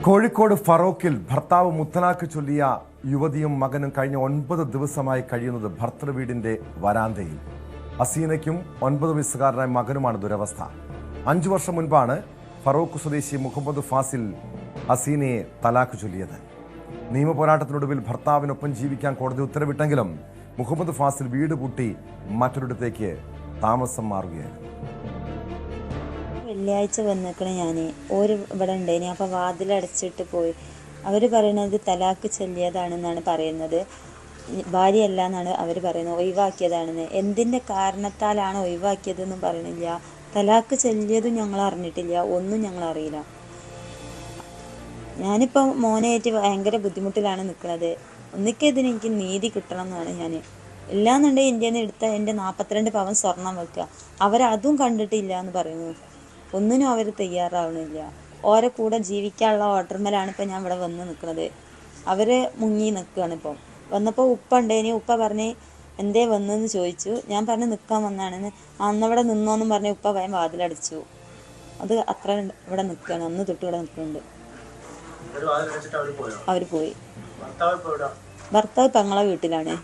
കോഴിക്കോട് ഫറോക്കിൽ ഭർത്താവ് മുത്തലാഖ് ചൊല്ലിയ യുവതിയും മകനും കഴിഞ്ഞ 9 ദിവസമായി കഴിയുന്നത് ഭർത്തൃവീടിന്റെ വരാന്തയിൽ. ഹസീനയ്ക്കും 9 വയസ്സുകാരനായ മകനുമാണ് ദുരവസ്ഥ. 5 വർഷം മുൻപാണ് ഫറോക്ക് സ്വദേശി മുഹമ്മദ് ഫാസിൽ ഹസീനയെ തലാഖ് ചൊല്ലിയത്. നിയമപോരാട്ടത്തിനൊടുവിൽ ഭർത്താവിനൊപ്പം ജീവിക്കാൻ കോടതി ഉത്തരവിട്ടെങ്കിലും മുഹമ്മദ് ഫാസിൽ വീട് പൂട്ടി മറ്റൊരിടത്തേക്ക് താമസം മാറുകയായിരുന്നു. വെള്ളിയാഴ്ച വന്നിക്കണേ ഞാൻ ഇവിടെ ഉണ്ടായിനി. അപ്പോൾ വാതിലടച്ചിട്ട് പോയി. അവർ പറയുന്നത് തലാഖ് ചൊല്ലിയതാണെന്നാണ് പറയുന്നത്, ഭാര്യയല്ല എന്നാണ് അവർ പറയുന്നത്, ഒഴിവാക്കിയതാണെന്ന്. എന്തിൻ്റെ കാരണത്താലാണ് ഒഴിവാക്കിയതെന്നും പറയണില്ല. തലാഖ് ചൊല്ലിയതും ഞങ്ങൾ അറിഞ്ഞിട്ടില്ല, ഒന്നും ഞങ്ങൾ അറിയില്ല. ഞാനിപ്പോൾ മോനായിട്ട് ഭയങ്കര ബുദ്ധിമുട്ടിലാണ് നിൽക്കുന്നത്. ഒന്നിക്കെതിന് എനിക്ക് നീതി കിട്ടണം എന്നാണ് ഞാൻ. ഇല്ലാന്നുണ്ടെങ്കിൽ ഇന്ത്യയിൽ നിന്ന് എടുത്ത എൻ്റെ 42 പവൻ സ്വർണം വെക്കുക. അവരതും കണ്ടിട്ടില്ല എന്ന് പറയുന്നു. ഒന്നിനും അവർ തയ്യാറാവണില്ല. ഓരോ കൂടെ ജീവിക്കാനുള്ള ഓർഡർമേലാണ് ഇപ്പം ഞാൻ ഇവിടെ വന്ന് നിൽക്കുന്നത്. അവർ മുങ്ങി നിൽക്കുകയാണ്. ഇപ്പം വന്നപ്പോൾ ഉപ്പ ഉണ്ടേനി. ഉപ്പ പറഞ്ഞ് എന്തേ വന്നെന്ന് ചോദിച്ചു. ഞാൻ പറഞ്ഞ് നിൽക്കാൻ വന്നാണെന്ന്. അന്നവിടെ നിന്നോന്നും പറഞ്ഞ് ഉപ്പ ഭയം വാതിലടച്ചു. അത് അത്ര ഇവിടെ നിൽക്കുകയാണ്. അന്ന് തൊട്ട് ഇവിടെ നിൽക്കുന്നുണ്ട്. അവർ പോയി. ഭർത്താവ് പെങ്ങളെ വീട്ടിലാണ്.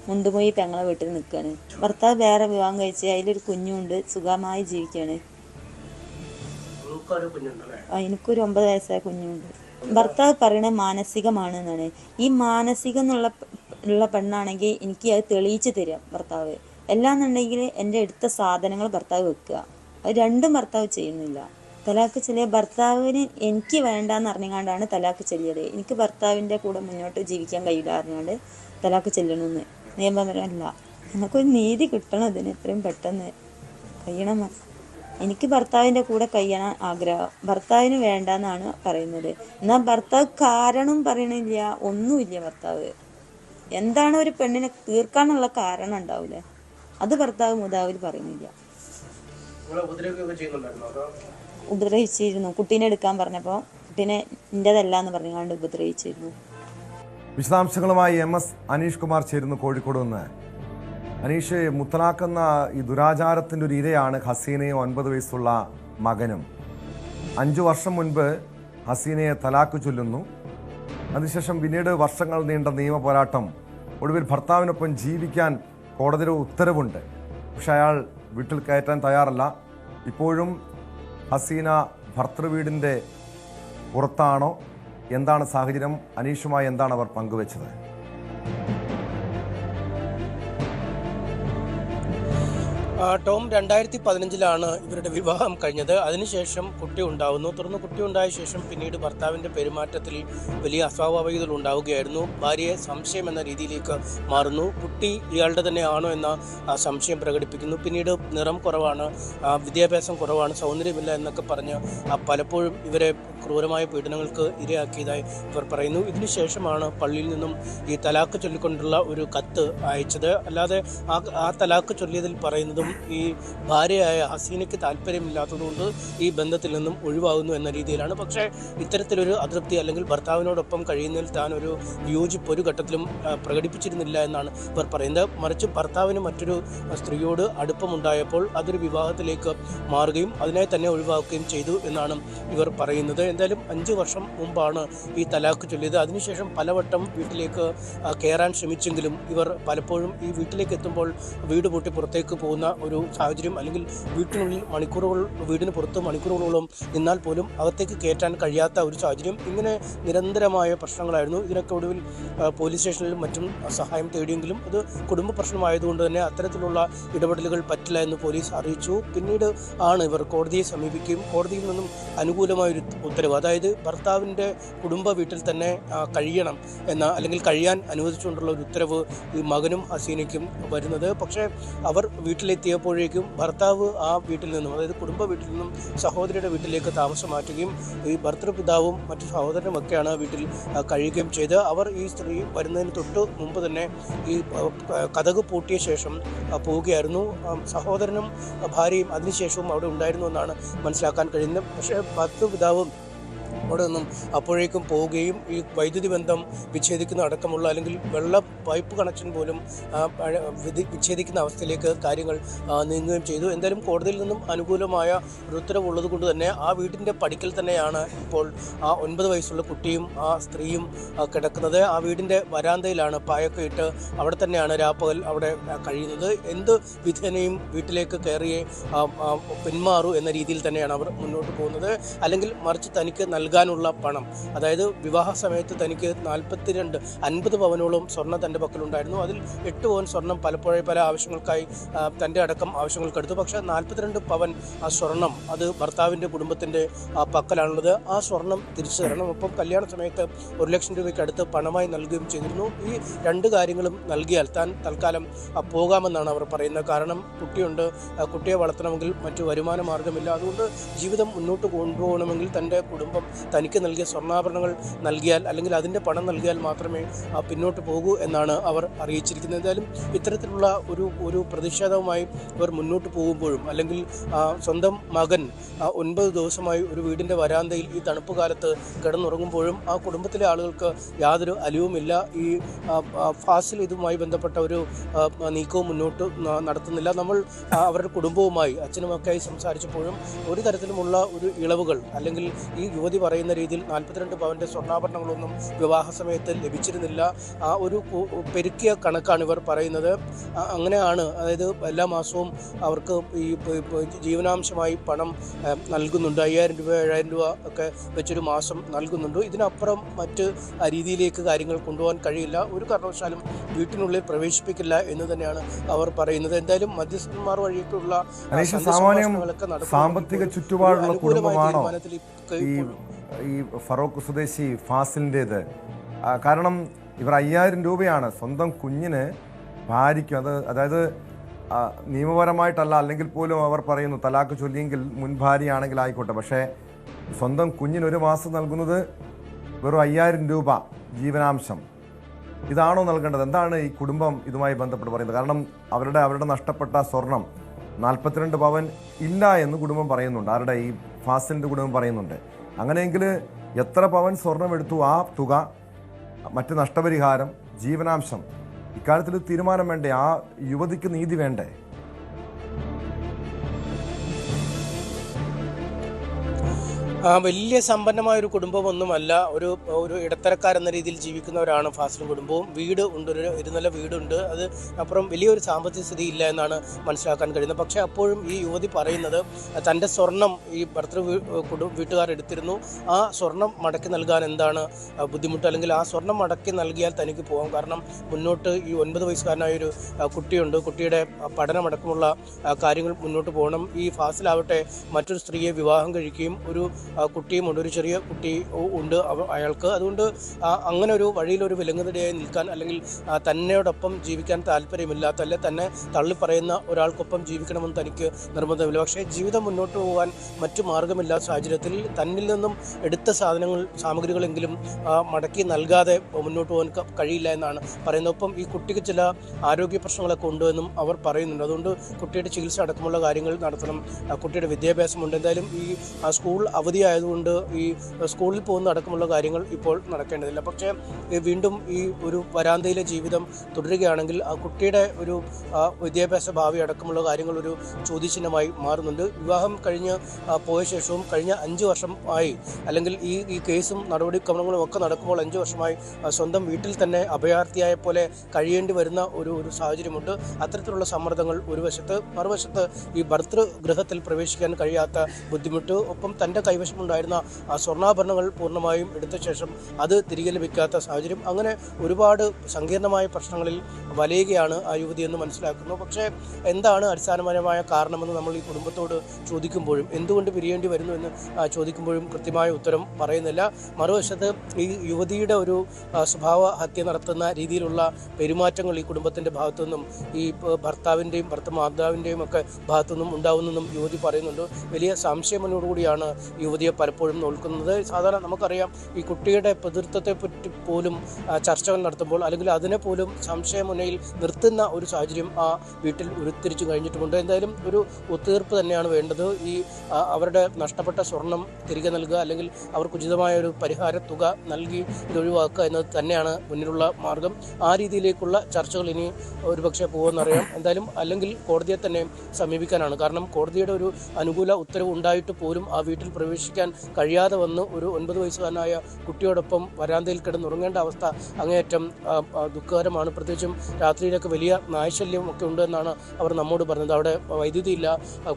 മുണ്ടുപോയി പെങ്ങളെ വീട്ടിൽ നിൽക്കുകയാണ്. ഭർത്താവ് വേറെ വിവാഹം കഴിച്ച് അതിലൊരു കുഞ്ഞുണ്ട്, സുഖമായി ജീവിക്കുകയാണ്. എനിക്കൊരു 9 വയസ്സായ കുഞ്ഞുണ്ട്. ഭർത്താവ് പറയണത് മാനസികമാണ് എന്നാണ്. ഈ മാനസികം ഉള്ള പെണ്ണാണെങ്കിൽ എനിക്ക് അത് തെളിയിച്ച് തരാം ഭർത്താവ്. എല്ലാന്നുണ്ടെങ്കിൽ എൻ്റെ എടുത്ത സാധനങ്ങൾ ഭർത്താവ് വെക്കുക. അത് രണ്ടും ഭർത്താവ് ചെയ്യുന്നില്ല. തലാഖ് ചൊല്ലിയ ഭർത്താവിന് എനിക്ക് വേണ്ടാന്ന് അറിഞ്ഞുകൊണ്ടാണ് തലാഖ് ചൊല്ലിയത്. എനിക്ക് ഭർത്താവിൻ്റെ കൂടെ മുന്നോട്ട് ജീവിക്കാൻ കഴിയില്ല അറിഞ്ഞുകൊണ്ട് തലാഖ് ചെല്ലണമെന്ന് നിയമപരമല്ല. ഞങ്ങൾക്കൊരു നീതി കിട്ടണം. ഇതിന് എത്രയും പെട്ടെന്ന് കഴിയണം. എനിക്ക് ഭർത്താവിൻ്റെ കൂടെ കഴിയാൻ ആഗ്രഹം. ഭർത്താവിന് വേണ്ടെന്നാണ് പറയുന്നത്. എന്നാൽ ഭർത്താവ് കാരണം പറയണില്ല, ഒന്നുമില്ല. ഭർത്താവ് എന്താണ് ഒരു പെണ്ണിനെ തീർക്കാനുള്ള കാരണം ഉണ്ടാവില്ലേ, അത് ഭർത്താവ് മുതാവിൽ പറയുന്നില്ല. ഉപദ്രവിച്ചിരുന്നു. കുട്ടീനെ എടുക്കാൻ പറഞ്ഞപ്പോൾ കുട്ടീനെ എൻ്റെതല്ല എന്ന് പറഞ്ഞുകൊണ്ട് ഉപദ്രവിച്ചിരുന്നു. വിശദാംശങ്ങളുമായി MS അനീഷ് കുമാർ ചേരുന്നു കോഴിക്കോട് നിന്ന്. അനീഷ്, മുത്തലാഖ് എന്ന ഈ ദുരാചാരത്തിൻ്റെ ഒരു ഇരയാണ് ഹസീനയും 9 വയസ്സുള്ള മകനും. 5 വർഷം മുൻപ് ഹസീനയെ തലാഖ് ചൊല്ലുന്നു. അതിനുശേഷം പിന്നീട് വർഷങ്ങൾ നീണ്ട നിയമ പോരാട്ടം. ഒടുവിൽ ഭർത്താവിനൊപ്പം ജീവിക്കാൻ കോടതിയുടെ ഉത്തരവുണ്ട്. പക്ഷെ അയാൾ വീട്ടിൽ കയറ്റാൻ തയ്യാറല്ല. ഇപ്പോഴും ഹസീന ഭർത്തൃവീടിൻ്റെ പുറത്താണോ? എന്താണ് സാഹചര്യം? അനീഷുമായി എന്താണ് അവർ പങ്കുവെച്ചത്? ടോം, 2015 ഇവരുടെ വിവാഹം കഴിഞ്ഞത്. അതിനുശേഷം കുട്ടി ഉണ്ടാവുന്നു. തുടർന്ന് കുട്ടി ഉണ്ടായ ശേഷം പിന്നീട് ഭർത്താവിൻ്റെ പെരുമാറ്റത്തിൽ വലിയ അസ്വാഭാവികതകൾ ഉണ്ടാവുകയായിരുന്നു. ഭാര്യയെ സംശയം എന്ന രീതിയിലേക്ക് മാറുന്നു. കുട്ടി ഇയാളുടെ തന്നെ ആണോ എന്ന സംശയം പ്രകടിപ്പിക്കുന്നു. പിന്നീട് നിറം കുറവാണ്, വിദ്യാഭ്യാസം കുറവാണ്, സൗന്ദര്യമില്ല എന്നൊക്കെ പറഞ്ഞ് പലപ്പോഴും ഇവരെ ക്രൂരമായ പീഡനങ്ങൾക്ക് ഇരയാക്കിയതായി ഇവർ പറയുന്നു. ഇതിനുശേഷമാണ് പള്ളിയിൽ നിന്നും ഈ തലാഖ് ചൊല്ലിക്കൊണ്ടുള്ള ഒരു കത്ത് അയച്ചത്. അല്ലാതെ ആ തലാഖ് ചൊല്ലിയതിൽ പറയുന്നതും ഈ ഭാര്യയായ ഹസീനയ്ക്ക് താല്പര്യമില്ലാത്തതുകൊണ്ട് ഈ ബന്ധത്തിൽ നിന്നും ഒഴിവാകുന്നു എന്ന രീതിയിലാണ്. പക്ഷേ ഇത്തരത്തിലൊരു അതൃപ്തി അല്ലെങ്കിൽ ഭർത്താവിനോടൊപ്പം കഴിയുന്നതിൽ താൻ ഒരു വിയോജിപ്പ് ഒരു ഘട്ടത്തിലും പ്രകടിപ്പിച്ചിരുന്നില്ല എന്നാണ് ഇവർ പറയുന്നത്. മറിച്ച് ഭർത്താവിന് മറ്റൊരു സ്ത്രീയോട് അടുപ്പമുണ്ടായപ്പോൾ അതൊരു വിവാഹത്തിലേക്ക് മാറുകയും അതിനെ തന്നെ ഒഴിവാക്കുകയും ചെയ്തു എന്നാണ് ഇവർ പറയുന്നത്. എന്തായാലും 5 വർഷം മുമ്പാണ് ഈ തലാഖ് ചൊല്ലിയത്. അതിനുശേഷം പലവട്ടം വീട്ടിലേക്ക് കയറാൻ ശ്രമിച്ചെങ്കിലും ഇവർ പലപ്പോഴും ഈ വീട്ടിലേക്ക് എത്തുമ്പോൾ വീട് പൂട്ടി പുറത്തേക്ക് പോകുന്ന ഒരു സാഹചര്യം, അല്ലെങ്കിൽ വീട്ടിനുള്ളിൽ വീടിന് പുറത്ത് മണിക്കൂറുകളോളം നിന്നാൽ പോലും അകത്തേക്ക് കയറ്റാൻ കഴിയാത്ത ഒരു സാഹചര്യം. ഇങ്ങനെ നിരന്തരമായ പ്രശ്നങ്ങളായിരുന്നു. ഇതിനൊക്കെ ഒടുവിൽ പോലീസ് സ്റ്റേഷനിലും മറ്റും സഹായം തേടിയെങ്കിലും അത് കുടുംബ പ്രശ്നമായതുകൊണ്ട് തന്നെ അത്തരത്തിലുള്ള ഇടപെടലുകൾ പറ്റില്ല എന്ന് പോലീസ് അറിയിച്ചു. പിന്നീട് ആണ് ഇവർ കോടതിയെ സമീപിക്കുകയും കോടതിയിൽ നിന്നും അനുകൂലമായൊരു ഉത്തരവ്, അതായത് ഭർത്താവിൻ്റെ കുടുംബ വീട്ടിൽ തന്നെ കഴിയണം എന്ന, അല്ലെങ്കിൽ കഴിയാൻ അനുവദിച്ചുകൊണ്ടുള്ള ഒരു ഉത്തരവ് ഈ മകനും ഹസീനയ്ക്കും വരുന്നത്. പക്ഷേ അവർ വീട്ടിലെത്തിയപ്പോഴേക്കും ഭർത്താവ് ആ വീട്ടിൽ നിന്നും, അതായത് കുടുംബ വീട്ടിൽ നിന്നും സഹോദരിയുടെ വീട്ടിലേക്ക് താമസം മാറ്റുകയും ഈ ഭർത്തൃപിതാവും മറ്റു സഹോദരനുമൊക്കെയാണ് വീട്ടിൽ കഴിയുകയും ചെയ്ത്. അവർ ഈ സ്ത്രീ വരുന്നതിന് തൊട്ട് മുമ്പ് തന്നെ ഈ കതക് പൂട്ടിയ ശേഷം പോവുകയായിരുന്നു. സഹോദരനും ഭാര്യയും അതിനുശേഷവും അവിടെ ഉണ്ടായിരുന്നു എന്നാണ് മനസ്സിലാക്കാൻ കഴിയുന്നത്. പക്ഷേ ഭർത്തൃപിതാവും അവിടെ നിന്നും അപ്പോഴേക്കും പോവുകയും ഈ വൈദ്യുതി ബന്ധം വിച്ഛേദിക്കുന്ന അടക്കമുള്ള അല്ലെങ്കിൽ വെള്ള പൈപ്പ് കണക്ഷൻ പോലും വിച്ഛേദിക്കുന്ന അവസ്ഥയിലേക്ക് കാര്യങ്ങൾ നീങ്ങുകയും ചെയ്തു. എന്തായാലും കോടതിയിൽ നിന്നും അനുകൂലമായ ഒരു ഉത്തരവുള്ളത് കൊണ്ട് തന്നെ ആ വീടിൻ്റെ പടിക്കൽ തന്നെയാണ് ഇപ്പോൾ ആ 9 വയസ്സുള്ള കുട്ടിയും ആ സ്ത്രീയും കിടക്കുന്നത്. ആ വീടിൻ്റെ വരാന്തയിലാണ് പായൊക്കെ ഇട്ട് അവിടെ തന്നെയാണ് രാപ്പകൽ അവിടെ കഴിയുന്നത്. എന്ത് വിധേനയും വീട്ടിലേക്ക് കയറിയേ പിന്മാറൂ എന്ന രീതിയിൽ തന്നെയാണ് അവർ മുന്നോട്ട് പോകുന്നത്. അല്ലെങ്കിൽ മറിച്ച് തനിക്ക് നൽകാനുള്ള പണം, അതായത് വിവാഹ സമയത്ത് തനിക്ക് 50 പവനോളം സ്വർണ്ണം തൻ്റെ പക്കലുണ്ടായിരുന്നു. അതിൽ 8 പവൻ സ്വർണം പലപ്പോഴും പല ആവശ്യങ്ങൾക്കായി തൻ്റെ അടക്കം ആവശ്യങ്ങൾക്കെടുത്തു. പക്ഷേ 42 പവൻ ആ സ്വർണം അത് ഭർത്താവിൻ്റെ കുടുംബത്തിൻ്റെ പക്കലാണുള്ളത്. ആ സ്വർണം തിരിച്ചു തരണം. ഒപ്പം കല്യാണ സമയത്ത് 1 ലക്ഷം രൂപയ്ക്ക് അടുത്ത് പണമായി നൽകുകയും ചെയ്തിരുന്നു. ഈ 2 കാര്യങ്ങളും നൽകിയാൽ താൻ തൽക്കാലം പോകാമെന്നാണ് അവർ പറയുന്നത്. കാരണം കുട്ടിയുണ്ട്, കുട്ടിയെ വളർത്തണമെങ്കിൽ മറ്റു വരുമാന മാർഗമില്ല. അതുകൊണ്ട് ജീവിതം മുന്നോട്ട് കൊണ്ടുപോകണമെങ്കിൽ തൻ്റെ കുടുംബം തനിക്ക് നൽകിയ സ്വർണ്ണാഭരണങ്ങൾ നൽകിയാൽ അല്ലെങ്കിൽ അതിൻ്റെ പണം നൽകിയാൽ മാത്രമേ പിന്നോട്ട് പോകൂ എന്നാണ് അവർ അറിയിച്ചിരിക്കുന്നത്. എന്തായാലും ഇത്തരത്തിലുള്ള ഒരു പ്രതിഷേധവുമായി ഇവർ മുന്നോട്ട് പോകുമ്പോഴും അല്ലെങ്കിൽ സ്വന്തം മകൻ 9 ദിവസമായി ഒരു വീടിൻ്റെ വരാന്തയിൽ ഈ തണുപ്പ് കാലത്ത് കിടന്നുറങ്ങുമ്പോഴും ആ കുടുംബത്തിലെ ആളുകൾക്ക് യാതൊരു അലിവുമില്ല. ഈ ഫാസിൽ ഇതുമായി ബന്ധപ്പെട്ട ഒരു നീക്കവും മുന്നോട്ട് നടത്തുന്നില്ല. നമ്മൾ അവരുടെ കുടുംബവുമായി അച്ഛനുമൊക്കെയായി സംസാരിച്ചപ്പോഴും ഒരു തരത്തിലുമുള്ള ഒരു ഇളവുകൾ അല്ലെങ്കിൽ ഈ യുവതി പറയുന്ന രീതിയിൽ 42 പവൻ്റെ സ്വർണ്ണാഭരണങ്ങളൊന്നും വിവാഹ സമയത്ത് ലഭിച്ചിരുന്നില്ല. ആ ഒരു പെരുക്കിയ കണക്കാണ് ഇവർ പറയുന്നത്. അങ്ങനെയാണ്, അതായത് എല്ലാ മാസവും അവർക്ക് ഈ ജീവനാംശമായി പണം നൽകുന്നുണ്ട്. 5000 രൂപ 7000 രൂപ ഒക്കെ വെച്ചൊരു മാസം നൽകുന്നുണ്ട്. ഇതിനപ്പുറം മറ്റ് രീതിയിലേക്ക് കാര്യങ്ങൾ കൊണ്ടുപോകാൻ കഴിയില്ല. ഒരു കാരണവശാലും വീട്ടിനുള്ളിൽ പ്രവേശിപ്പിക്കില്ല എന്ന് തന്നെയാണ് അവർ പറയുന്നത്. എന്തായാലും മധ്യസ്ഥന്മാർ വഴിയൊക്കെയുള്ള സാമ്പത്തിക ചുറ്റുപാടുള്ള കുടുംബമാണോ ഈ ഫറോക്ക് സ്വദേശി ഫാസിലിൻ്റേത്? കാരണം ഇവർ 5000 രൂപയാണ് സ്വന്തം കുഞ്ഞിന് ഭാര്യയ്ക്കും, അതായത് നിയമപരമായിട്ടല്ല, അല്ലെങ്കിൽ പോലും അവർ പറയുന്നു തലാക്ക് ചൊല്ലിയെങ്കിൽ മുൻ ഭാര്യയാണെങ്കിൽ ആയിക്കോട്ടെ, പക്ഷേ സ്വന്തം കുഞ്ഞിന് ഒരു മാസം നൽകുന്നത് വെറും 5000 രൂപ ജീവനാംശം. ഇതാണോ നൽകേണ്ടത്? എന്താണ് ഈ കുടുംബം ഇതുമായി ബന്ധപ്പെട്ട് പറയുന്നത്? കാരണം അവരുടെ നഷ്ടപ്പെട്ട സ്വർണം 42 പവൻ ഇല്ല എന്ന് കുടുംബം പറയുന്നുണ്ട്. ആരുടെ? ഈ ഫാസിലിൻ്റെ കുടുംബം പറയുന്നുണ്ട്. അങ്ങനെയെങ്കിൽ എത്ര പവൻ സ്വർണം എടുത്തു? ആ തുക, മറ്റ് നഷ്ടപരിഹാരം, ജീവനാംശം, ഇക്കാര്യത്തിൽ തീരുമാനം വേണ്ടേ? ആ യുവതിക്ക് നീതി വേണ്ടേ? വലിയ സമ്പന്നമായ ഒരു കുടുംബമൊന്നുമല്ല. ഒരു ഇടത്തരക്കാരെന്ന രീതിയിൽ ജീവിക്കുന്നവരാണ് ഫാസിലും കുടുംബവും. വീട് ഉണ്ട്, ഒരു ഇരുനില വീടുണ്ട്. അത് അപ്പുറം വലിയൊരു സാമ്പത്തിക സ്ഥിതി ഇല്ല എന്നാണ് മനസ്സിലാക്കാൻ കഴിയുന്നത്. പക്ഷേ അപ്പോഴും ഈ യുവതി പറയുന്നത് തൻ്റെ സ്വർണം ഈ വീട്ടുകാർ എടുത്തിരുന്നു. ആ സ്വർണം മടക്കി നൽകാൻ എന്താണ് ബുദ്ധിമുട്ട്, അല്ലെങ്കിൽ ആ സ്വർണം മടക്കി നൽകിയാൽ തനിക്ക് പോകാം. കാരണം മുന്നോട്ട് ഈ 9 വയസ്സുകാരനായൊരു കുട്ടിയുണ്ട്. കുട്ടിയുടെ പഠനമടക്കമുള്ള കാര്യങ്ങൾ മുന്നോട്ട് പോകണം. ഈ ഫാസിലാവട്ടെ മറ്റൊരു സ്ത്രീയെ വിവാഹം കഴിക്കുകയും ഒരു കുട്ടിയുമുണ്ട്, ഒരു ചെറിയ കുട്ടി ഉണ്ട് അയാൾക്ക്. അതുകൊണ്ട് അങ്ങനെ ഒരു വഴിയിലൊരു വിലങ്ങുതടിയായി നിൽക്കാൻ അല്ലെങ്കിൽ തന്നോടൊപ്പം ജീവിക്കാൻ താല്പര്യമില്ലാത്ത, അല്ലെ തന്നെ തള്ളിപ്പറയുന്ന ഒരാൾക്കൊപ്പം ജീവിക്കണമെന്ന് തനിക്ക് നിർബന്ധമില്ല. പക്ഷേ ജീവിതം മുന്നോട്ട് പോകാൻ മറ്റു മാർഗമില്ലാത്ത സാഹചര്യത്തിൽ തന്നിൽ നിന്നും എടുത്ത സാമഗ്രികളെങ്കിലും മടക്കി നൽകാതെ മുന്നോട്ട് പോകാൻ കഴിയില്ല എന്നാണ് പറയുന്നത്. ഒപ്പം ഈ കുട്ടിക്ക് ചില ആരോഗ്യ പ്രശ്നങ്ങളൊക്കെ ഉണ്ടെന്നും അവർ പറയുന്നുണ്ട്. അതുകൊണ്ട് കുട്ടിയുടെ ചികിത്സ അടക്കമുള്ള കാര്യങ്ങൾ നടത്തണം. കുട്ടിയുടെ വിദ്യാഭ്യാസമുണ്ട്. എന്തായാലും ഈ സ്കൂൾ അവധിയായതുകൊണ്ട് ഈ സ്കൂളിൽ പോകുന്ന അടക്കമുള്ള കാര്യങ്ങൾ ഇപ്പോൾ നടക്കേണ്ടതില്ല. പക്ഷേ വീണ്ടും ഈ ഒരു വരാന്തയിലെ ജീവിതം തുടരുകയാണെങ്കിൽ ആ കുട്ടിയുടെ ഒരു വിദ്യാഭ്യാസ ഭാവി അടക്കമുള്ള കാര്യങ്ങൾ ഒരു ചോദ്യചിഹ്നമായി മാറുന്നുണ്ട്. വിവാഹം കഴിഞ്ഞ് പോയ ശേഷവും കഴിഞ്ഞ 5 വർഷമായി, അല്ലെങ്കിൽ ഈ കേസും നടപടിക്രമങ്ങളും ഒക്കെ നടക്കുമ്പോൾ 5 വർഷമായി സ്വന്തം വീട്ടിൽ തന്നെ അഭയാർത്ഥിയായ പോലെ കഴിയേണ്ടി വരുന്ന ഒരു സാഹചര്യമുണ്ട്. അത്തരത്തിലുള്ള സമ്മർദ്ദങ്ങൾ ഒരു വശത്ത്, മറുവശത്ത് ഈ ഭർതൃഗൃഹത്തിൽ പ്രവേശിക്കാൻ കഴിയാത്ത ബുദ്ധിമുട്ട്, ഒപ്പം തൻ്റെ കൈവശമുണ്ടായിരുന്ന സ്വർണ്ണാഭരണങ്ങൾ പൂർണ്ണമായും എടുത്ത ശേഷം അത് തിരികെ ലഭിക്കാത്ത സാഹചര്യം. അങ്ങനെ ഒരുപാട് സങ്കീർണമായ പ്രശ്നങ്ങളിൽ വലയുകയാണ് ആ യുവതി എന്ന് മനസ്സിലാക്കുന്നു. പക്ഷേ എന്താണ് അടിസ്ഥാനപരമായ കാരണമെന്ന് നമ്മൾ ഈ കുടുംബത്തോട് ചോദിക്കുമ്പോഴും, എന്തുകൊണ്ട് പിരിയേണ്ടി വരുന്നു എന്ന് ചോദിക്കുമ്പോഴും കൃത്യമായ ഉത്തരം പറയുന്നില്ല. മറുവശത്ത് ഈ യുവതിയുടെ ഒരു സ്വഭാവ ഹത്യ നടത്തുന്ന രീതിയിലുള്ള പെരുമാറ്റങ്ങൾ ഈ കുടുംബത്തിൻ്റെ ഭാഗത്തുനിന്നും ഈ ഭർത്താവിൻ്റെയും ഭർത്തൃമാതാവിൻ്റെയും ഒക്കെ ഭാഗത്തുനിന്നും ഉണ്ടാവുന്നെന്നും യുവതി പറയുന്നുണ്ട്. വലിയ സംശയമനോടുകൂടിയാണ് യുവതി യുവതിയെ പലപ്പോഴും നോക്കുന്നത്. സാധാരണ നമുക്കറിയാം ഈ കുട്ടിയുടെ പിതൃത്വത്തെ പറ്റി പോലും ചർച്ചകൾ നടത്തുമ്പോൾ അല്ലെങ്കിൽ അതിനെ പോലും സംശയമുനയിൽ നിർത്തുന്ന ഒരു സാഹചര്യം ആ വീട്ടിൽ ഉരുത്തിരിച്ചു കഴിഞ്ഞിട്ടുമുണ്ട്. എന്തായാലും ഒരു ഒത്തുതീർപ്പ് തന്നെയാണ് വേണ്ടത്. ഈ അവരുടെ നഷ്ടപ്പെട്ട സ്വർണം തിരികെ നൽകുക അല്ലെങ്കിൽ അവർക്ക് ഉചിതമായ ഒരു പരിഹാര തുക നൽകി ഇത് ഒഴിവാക്കുക എന്നത് തന്നെയാണ് മുന്നിലുള്ള മാർഗം. ആ രീതിയിലേക്കുള്ള ചർച്ചകൾ ഇനി ഒരുപക്ഷെ പോകുമെന്നറിയാം. എന്തായാലും അല്ലെങ്കിൽ കോടതിയെ തന്നെ സമീപിക്കാനാണ്. കാരണം കോടതിയുടെ ഒരു അനുകൂല ഉത്തരവ് ഉണ്ടായിട്ട് പോലും ആ വീട്ടിൽ പ്രവേശിക്കാൻ കഴിയാതെ വന്ന് ഒരു 9 വയസ്സുകാരനായ കുട്ടിയോടൊപ്പം വരാന്തയിൽ കിടന്നുറങ്ങേണ്ട അവസ്ഥ അങ്ങേയറ്റം ദുഃഖകരമാണ്. പ്രത്യേകിച്ചും രാത്രിയിലൊക്കെ വലിയ നായശല്യം ഒക്കെ ഉണ്ടെന്നാണ് അവർ നമ്മോട് പറഞ്ഞത്. അവിടെ വൈദ്യുതിയില്ല,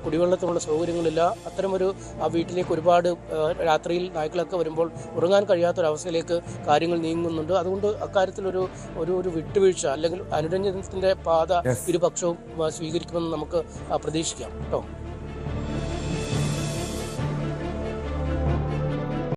കുടിവെള്ളത്തിനുള്ള സൗകര്യങ്ങളില്ല. അത്തരമൊരു ആ വീട്ടിലേക്ക് ഒരുപാട് രാത്രിയിൽ നായ്ക്കളൊക്കെ വരുമ്പോൾ ഉറങ്ങാൻ കഴിയാത്തൊരവസ്ഥയിലേക്ക് കാര്യങ്ങൾ നീങ്ങുന്നുണ്ട്. അതുകൊണ്ട് അക്കാര്യത്തിലൊരു ഒരു വിട്ടുവീഴ്ച അല്ലെങ്കിൽ അനുരഞ്ജനത്തിൻ്റെ പാത ഇരുപക്ഷവും സ്വീകരിക്കുമെന്ന് നമുക്ക് പ്രതീക്ഷിക്കാം കേട്ടോ.